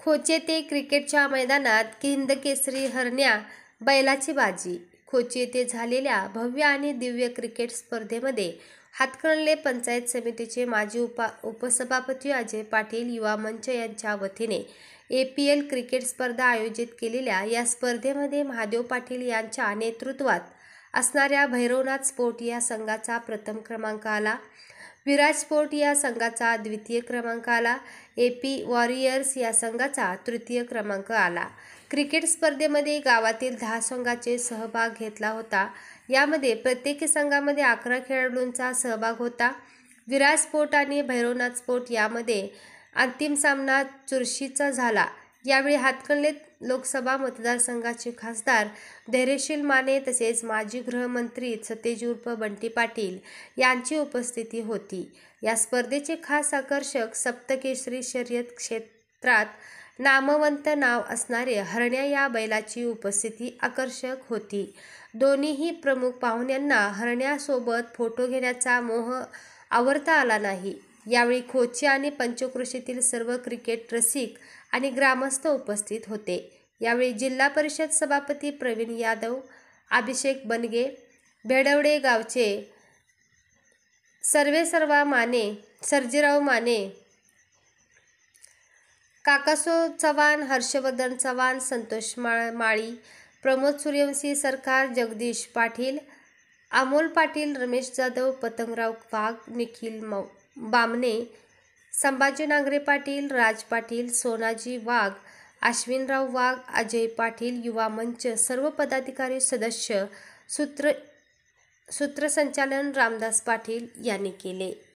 खोचे ते क्रिकेटच्या मैदानात हिंद केसरी हरण्या बैलाची बाजी. खोची येथे झालेल्या भव्य आणि दिव्य क्रिकेट स्पर्धेमध्ये हातकणंगले पंचायत समितीचे माजी उपसभापती अजय पाटील युवा मंच यांच्या वतीने APL क्रिकेट स्पर्धा आयोजित केलेल्या या स्पर्धेमध्ये महादेव पाटील यांच्या नेतृत्वात असणाऱ्या भैरवनाथ स्पोर्ट या संघाचा प्रथम क्रमांक आला. विराज स्पोर्ट या संघाचा द्वितीय क्रमांक आला. AP वॉरियर्स या संघाचा तृतीय क्रमांक आला. क्रिकेट स्पर्धेमध्ये गावातील 10 संघांचे सहभाग घेतला होता. यामध्ये प्रत्येक संघामध्ये 11 खेळाडूंचा सहभाग होता. विराज स्पोर्ट आणि भैरवनाथ स्पोर्ट यामध्ये अंतिम सामना चुरशीचा झाला. यावेळी हातकणंगले लोकसभा मतदारसंघाचे खासदार धैर्यशील माने तसेच माजी गृहमंत्री सतेज उर्फ बंटी पाटील यांची उपस्थिती होती. या स्पर्धेचे खास आकर्षक सप्तकेसरी शर्यत क्षेत्रात नामवंत नाव असणारे हरण्या या बैलाची उपस्थिती आकर्षक होती. दोन्हीही प्रमुख पाहुण्यांना हरण्यासोबत फोटो घेण्याचा मोह आवरता आला नाही. यावेळी खोचे आणि पंचक्रोशीतील सर्व क्रिकेट रसिक आणि ग्रामस्थ उपस्थित होते. यावेळी जिल्हा परिषद सभापती प्रवीण यादव, अभिषेक बनगे, भेडवडे गावचे सर्वेसर्वा माने, सर्जेराव माने, काकासो चव्हाण, हर्षवर्धन चव्हाण, संतोष माळी, प्रमोद सूर्यवंशी सरकार, जगदीश पाटील, अमोल पाटील, रमेश जाधव, पतंगराव वाघ, निखिल बामणे, संभाजी नांगरे पाटील, राज पाटील, सोनाजी वाघ, अश्विनराव वाघ, अजय पाटील, युवा मंच सर्व पदाधिकारी सदस्य, सूत्रसंचालन रामदास पाटील यांनी केले.